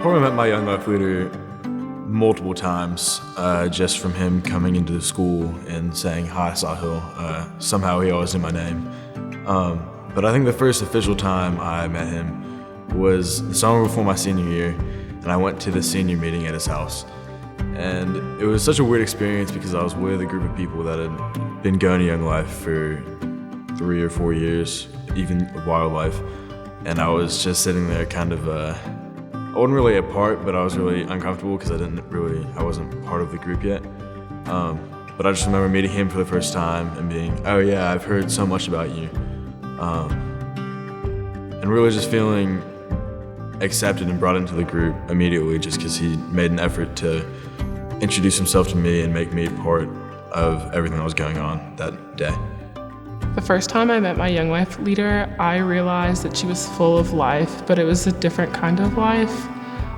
probably met my young life leader multiple times, just from him coming into the school and saying, "Hi, Sahil." Somehow he always knew my name. But I think the first official time I met him was the summer before my senior year, and I went to the senior meeting at his house. And it was such a weird experience because I was with a group of people that had been going to Young Life for 3 or 4 years, even Wildlife. And I was just sitting there kind of, I wasn't really a part, but I was really uncomfortable because I wasn't part of the group yet. But I just remember meeting him for the first time and being, "Oh yeah, I've heard so much about you." And really just feeling accepted and brought into the group immediately just because he made an effort to introduce himself to me and make me part of everything that was going on that day. The first time I met my Young Life leader, I realized that she was full of life, but it was a different kind of life.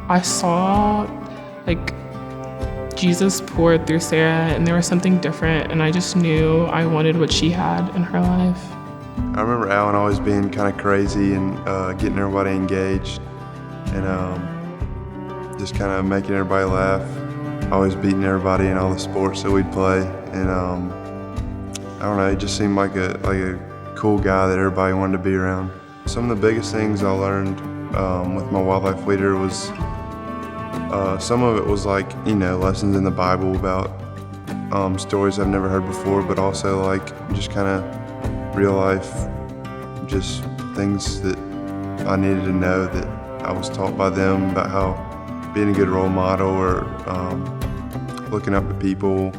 I saw Jesus poured through Sarah, and there was something different, and I just knew I wanted what she had in her life. I remember Alan always being kind of crazy and getting everybody engaged and just kind of making everybody laugh. Always beating everybody in all the sports that we'd play, and I don't know, he just seemed like a cool guy that everybody wanted to be around. Some of the biggest things I learned with my wildlife leader was some of it was lessons in the Bible about stories I've never heard before, but also just kind of real life, just things that I needed to know that I was taught by them about how being a good role model or looking up to people,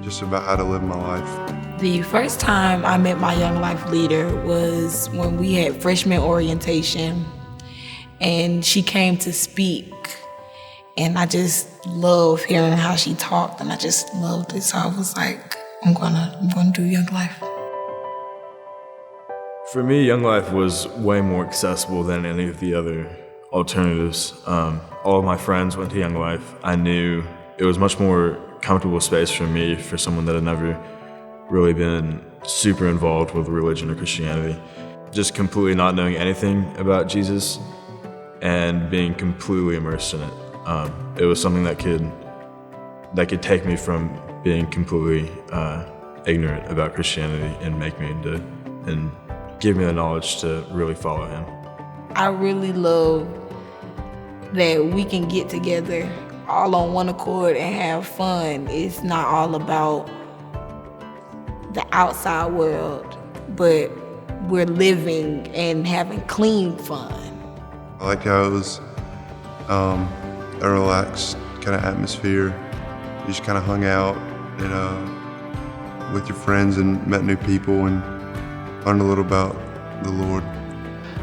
just about how to live my life. The first time I met my Young Life leader was when we had freshman orientation, and she came to speak, and I just loved hearing how she talked, and I just loved it. So I was like, I'm gonna do Young Life. For me, Young Life was way more accessible than any of the other alternatives. All of my friends went to Young Life. I knew it was much more comfortable space for me, for someone that had never really been super involved with religion or Christianity. Just completely not knowing anything about Jesus and being completely immersed in it. It was something that could take me from being completely ignorant about Christianity and make me and give me the knowledge to really follow him. I really love that we can get together all on one accord and have fun. It's not all about the outside world, but we're living and having clean fun. I liked how it was a relaxed kind of atmosphere. You just kind of hung out and with your friends and met new people and learned a little about the Lord.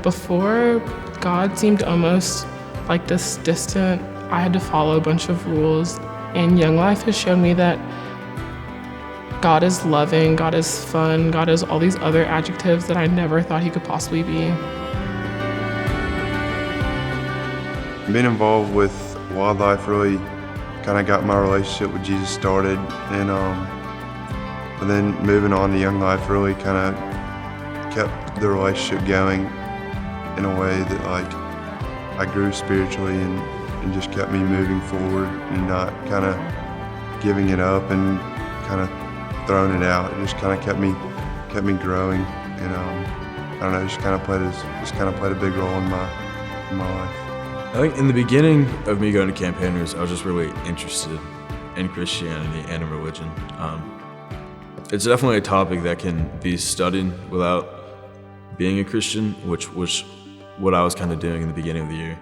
Before, God seemed almost like this distant, I had to follow a bunch of rules, and Young Life has shown me that God is loving, God is fun, God is all these other adjectives that I never thought he could possibly be. Being involved with wildlife really kind of got my relationship with Jesus started, and then moving on to Young Life really kind of kept the relationship going in a way that I grew spiritually and just kept me moving forward and not kind of giving it up and kind of throwing it out. It just kind of kept me growing, and I don't know, just kind of played a big role in my life. I think in the beginning of me going to Campaigners, I was just really interested in Christianity and in religion. It's definitely a topic that can be studied without being a Christian, which was what I was kind of doing in the beginning of the year.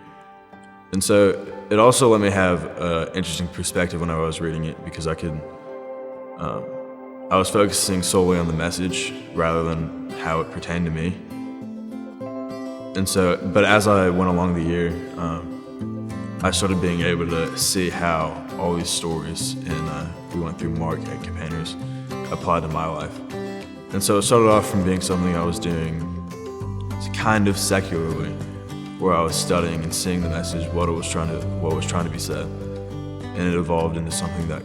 And so it also let me have an interesting perspective when I was reading it, because I was focusing solely on the message rather than how it pertained to me. And so, but as I went along the year, I started being able to see how all these stories, and we went through Mark at Campaigners, applied to my life. And so it started off from being something I was doing kind of secularly, where I was studying and seeing the message, what was trying to be said, and it evolved into something that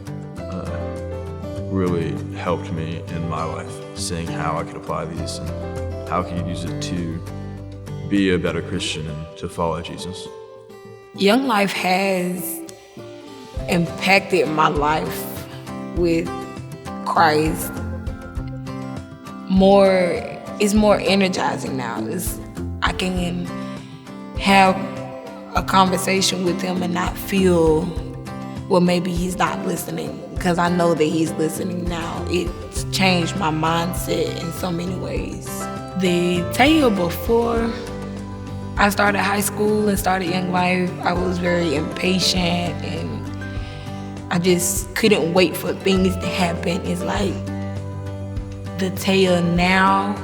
really helped me in my life, seeing how I could apply these and how I could use it to be a better Christian and to follow Jesus. Young Life has impacted my life with Christ it's more energizing now. I can have a conversation with him and not feel, well, maybe he's not listening, because I know that he's listening now. It's changed my mindset in so many ways. The tale before I started high school and started Young Life, I was very impatient and I just couldn't wait for things to happen. It's like the tale now,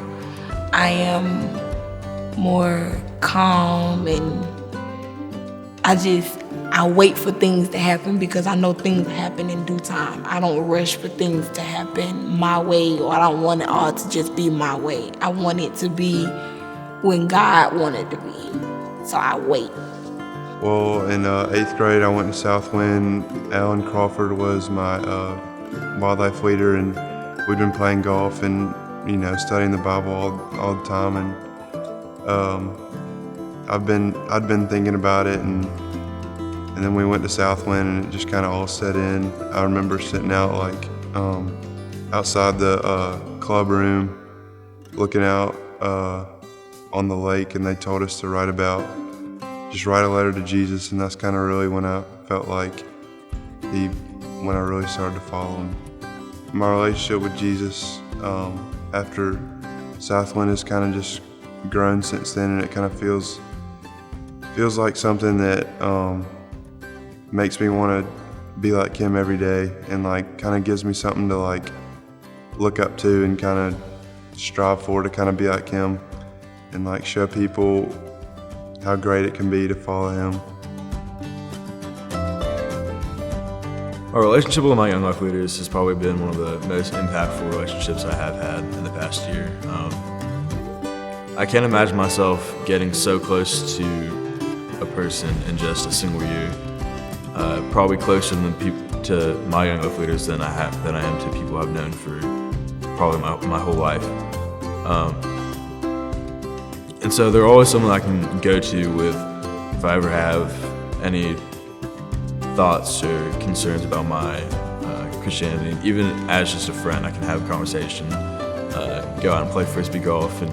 I am more calm and I wait for things to happen because I know things happen in due time. I don't rush for things to happen my way, or I don't want it all to just be my way. I want it to be when God wanted to be. So I wait. Well, in 8th grade, I went to Southwind. Alan Crawford was my wildlife leader, and we'd been playing golf and, studying the Bible all the time. And I'd been thinking about it, and then we went to Southwind, and it just kind of all set in. I remember sitting out outside the club room, looking out on the lake, and they told us to write a letter to Jesus, and that's kind of really when I felt like when I really started to follow him. My relationship with Jesus after Southwind has kind of just grown since then, and it kind of feels like something that makes me want to be like him every day, and kind of gives me something to look up to and kind of strive for, to kind of be like him and show people how great it can be to follow him. My relationship with my Young Life leaders has probably been one of the most impactful relationships I have had in the past year. I can't imagine myself getting so close to a person in just a single year. Probably closer to my Young Life leaders than I am to people I've known for probably my whole life. And so they're always someone I can go to with if I ever have any thoughts or concerns about my Christianity. Even as just a friend, I can have a conversation, go out and play frisbee golf, and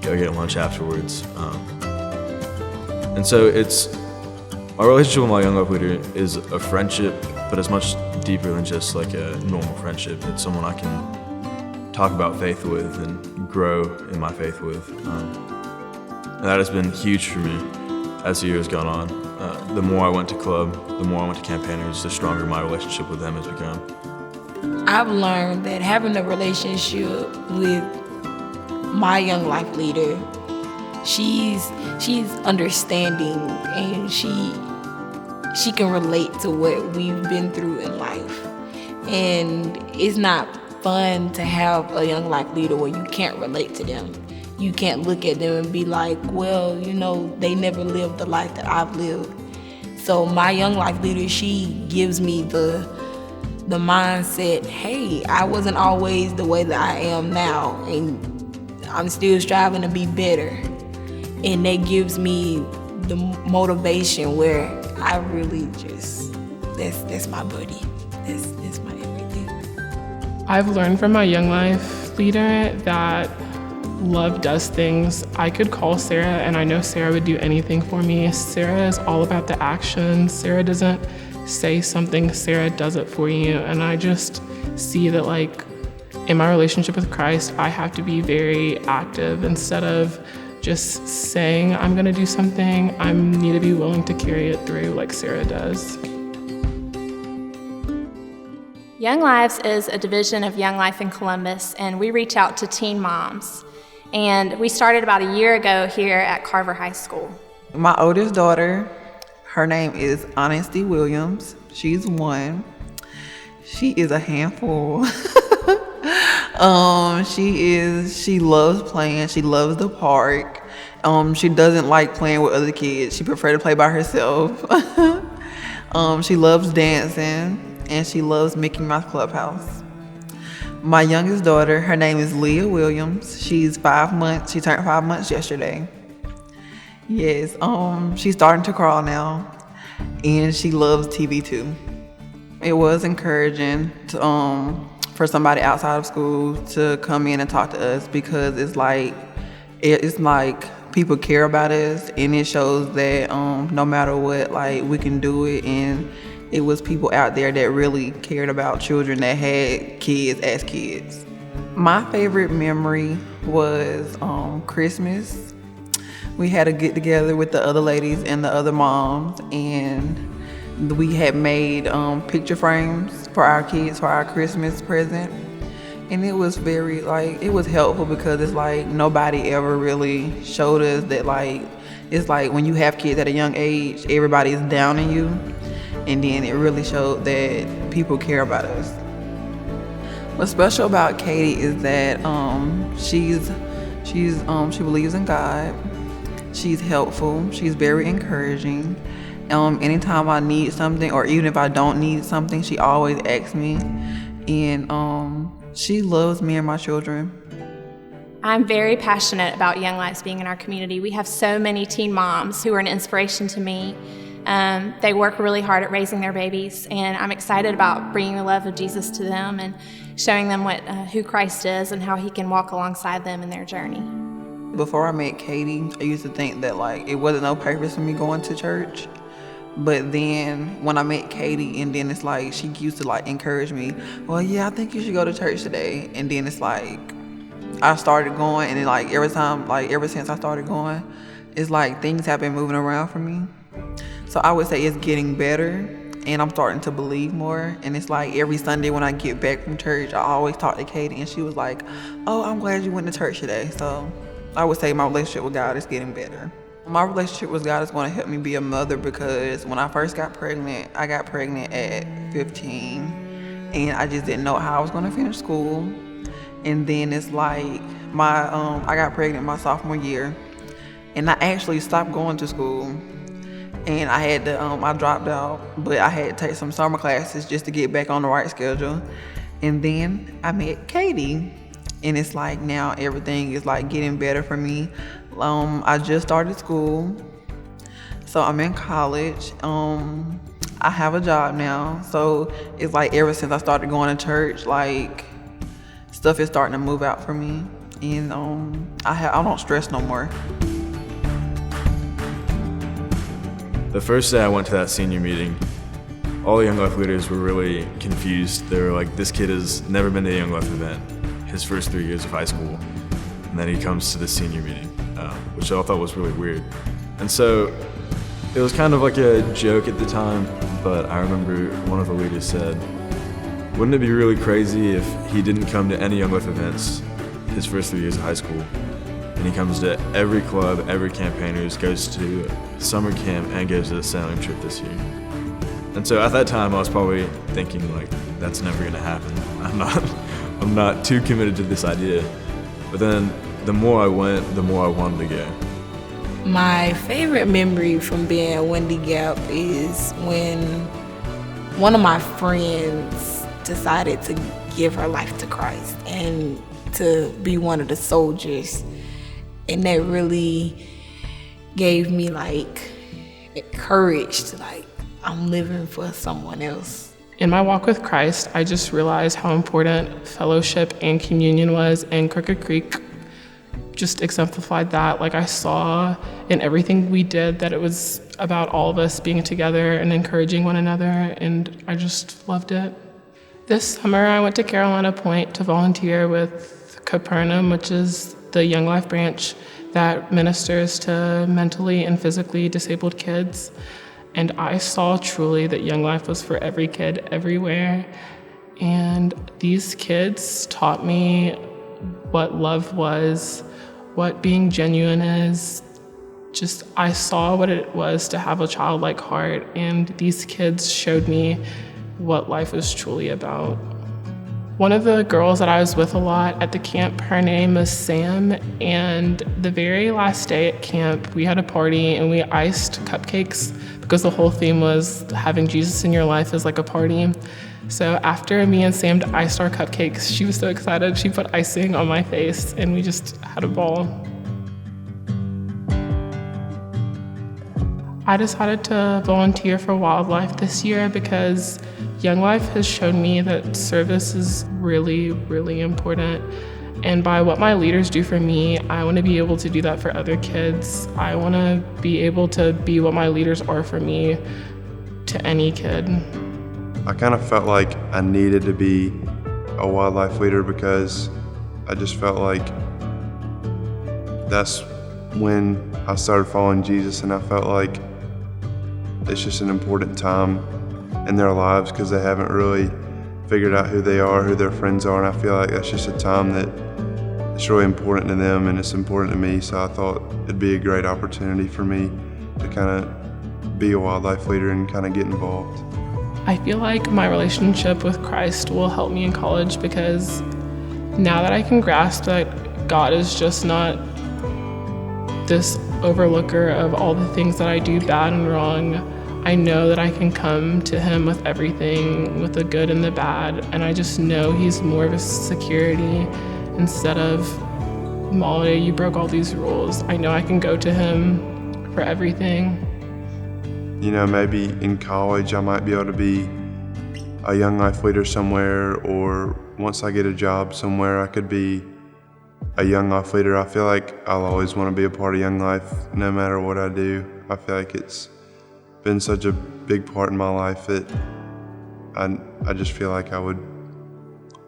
go get lunch afterwards. And so my relationship with my Young Life leader is a friendship, but it's much deeper than just a normal friendship. It's someone I can talk about faith with and grow in my faith with. And that has been huge for me as the year has gone on. The more I went to club, the more I went to campaigners, the stronger my relationship with them has become. I've learned that having a relationship with my Young Life leader, she's understanding, and she can relate to what we've been through in life. And it's not fun to have a Young Life leader where you can't relate to them. You can't look at them and be like, well, they never lived the life that I've lived. So my Young Life leader, she gives me the mindset, hey, I wasn't always the way that I am now, and I'm still striving to be better. And that gives me the motivation where I really that's my buddy. That's my everything. I've learned from my Young Life leader that love does things. I could call Sarah, and I know Sarah would do anything for me. Sarah is all about the action. Sarah doesn't say something, Sarah does it for you. And I just see that in my relationship with Christ, I have to be very active. Instead of just saying I'm gonna do something, I need to be willing to carry it through like Sarah does. Young Lives is a division of Young Life in Columbus, and we reach out to teen moms. And we started about a year ago here at Carver High School. My oldest daughter, her name is Honesty Williams. She's 1. She is a handful. She loves playing. She loves the park. She doesn't like playing with other kids. She prefers to play by herself. She loves dancing, and she loves Mickey Mouse Clubhouse. My youngest daughter, her name is Leah Williams. She's 5 months. She turned 5 months yesterday. Yes, she's starting to crawl now. and she loves TV too. It was encouraging to, for somebody outside of school to come in and talk to us, because it's like people care about us, and it shows that no matter what, like, we can do it. And it was people out there that really cared about children that had kids as kids. My favorite memory was Christmas. We had a get together with the other ladies and the other moms, and we had made picture frames for our kids for our Christmas present. And it was it was helpful, because it's like nobody ever really showed us that, like, it's like when you have kids at a young age, everybody is down on you. And then it really showed that people care about us. What's special about Katie is that she believes in God. She's helpful. She's very encouraging. Anytime I need something, or even if I don't need something, she always asks me. And she loves me and my children. I'm very passionate about Young Lives being in our community. We have so many teen moms who are an inspiration to me. They work really hard at raising their babies, and I'm excited about bringing the love of Jesus to them and showing them who Christ is and how he can walk alongside them in their journey. Before I met Katie, I used to think that, like, it wasn't no purpose for me going to church. But then when I met Katie, and then it's like she used to, like, encourage me, well, yeah, I think you should go to church today. And then it's like I started going, and then, like, ever since I started going, it's like things have been moving around for me. So I would say it's getting better, and I'm starting to believe more. And it's like every Sunday when I get back from church, I always talk to Katie, and she was like, oh, I'm glad you went to church today. So I would say my relationship with God is getting better. My relationship with God is going to help me be a mother, because when I first got pregnant, I got pregnant at 15, and I just didn't know how I was going to finish school. And then it's like I got pregnant my sophomore year, and I actually stopped going to school. And I had to, I dropped out, but I had to take some summer classes just to get back on the right schedule. And then I met Katie, and it's like now everything is like getting better for me. I just started school, so I'm in college. I have a job now, so it's like ever since I started going to church, like, stuff is starting to move out for me, and I don't stress no more. The first day I went to that senior meeting, all the Young Life leaders were really confused. They were like, this kid has never been to a Young Life event his first 3 years of high school, and then he comes to the senior meeting, which I thought was really weird. And so it was kind of like a joke at the time, but I remember one of the leaders said, wouldn't it be really crazy if he didn't come to any Young Life events his first 3 years of high school? And he comes to every club, every campaigners, goes to summer camp, and goes to the sailing trip this year. And so at that time, I was probably thinking, like, that's never gonna happen. I'm not too committed to this idea. But then the more I went, the more I wanted to go. My favorite memory from being at Windy Gap is when one of my friends decided to give her life to Christ and to be one of the soldiers. And that really gave me, like, courage to, like, I'm living for someone else. In my walk with Christ, I just realized how important fellowship and communion was, and Crooked Creek just exemplified that. Like, I saw in everything we did that it was about all of us being together and encouraging one another, and I just loved it. This summer, I went to Carolina Point to volunteer with Capernaum, which is the Young Life branch that ministers to mentally and physically disabled kids. And I saw truly that Young Life was for every kid everywhere. And these kids taught me what love was, what being genuine is. Just, I saw what it was to have a childlike heart, and these kids showed me what life is truly about. One of the girls that I was with a lot at the camp, her name is Sam, and the very last day at camp, we had a party and we iced cupcakes because the whole theme was having Jesus in your life is like a party. So after me and Sam iced our cupcakes, she was so excited, she put icing on my face and we just had a ball. I decided to volunteer for wildlife this year because Young Life has shown me that service is really, really important. And by what my leaders do for me, I want to be able to do that for other kids. I want to be able to be what my leaders are for me to any kid. I kind of felt like I needed to be a wildlife leader because I just felt like that's when I started following Jesus, and I felt like it's just an important time in their lives because they haven't really figured out who they are, who their friends are, and I feel like that's just a time that it's really important to them and it's important to me, so I thought it'd be a great opportunity for me to kind of be a wildlife leader and kind of get involved. I feel like my relationship with Christ will help me in college because now that I can grasp that God is just not this overlooker of all the things that I do bad and wrong, I know that I can come to him with everything, with the good and the bad, and I just know he's more of a security instead of, Molly, you broke all these rules. I know I can go to him for everything. You know, maybe in college I might be able to be a Young Life leader somewhere, or once I get a job somewhere I could be a Young Life leader. I feel like I'll always want to be a part of Young Life no matter what I do. I feel like it's been such a big part in my life that I just feel like I would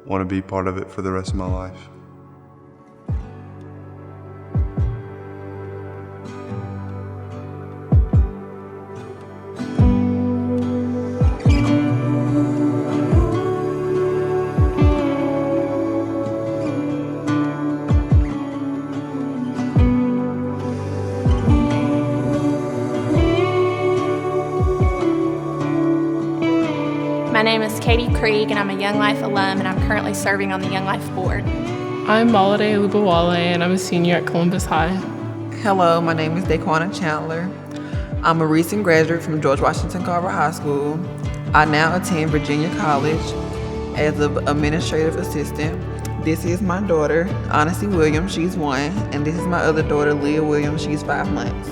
want to be part of it for the rest of my life. My name is Katie Krieg, and I'm a Young Life alum, and I'm currently serving on the Young Life board. I'm Malade Lubawale, and I'm a senior at Columbus High. Hello, my name is Daquana Chandler. I'm a recent graduate from George Washington Carver High School. I now attend Virginia College as an administrative assistant. This is my daughter, Honesty Williams, she's 1, and this is my other daughter, Leah Williams, she's 5 months.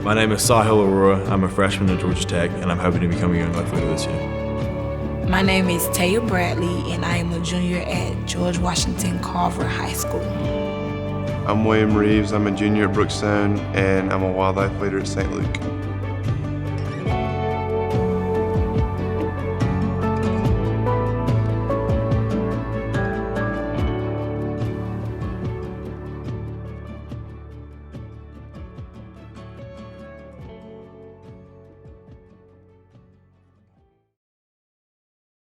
My name is Sahil Aurora. I'm a freshman at Georgia Tech, and I'm hoping to become a Young Life leader this year. My name is Taya Bradley, and I am a junior at George Washington Carver High School. I'm William Reeves. I'm a junior at Brookstone, and I'm a wildlife leader at St. Luke.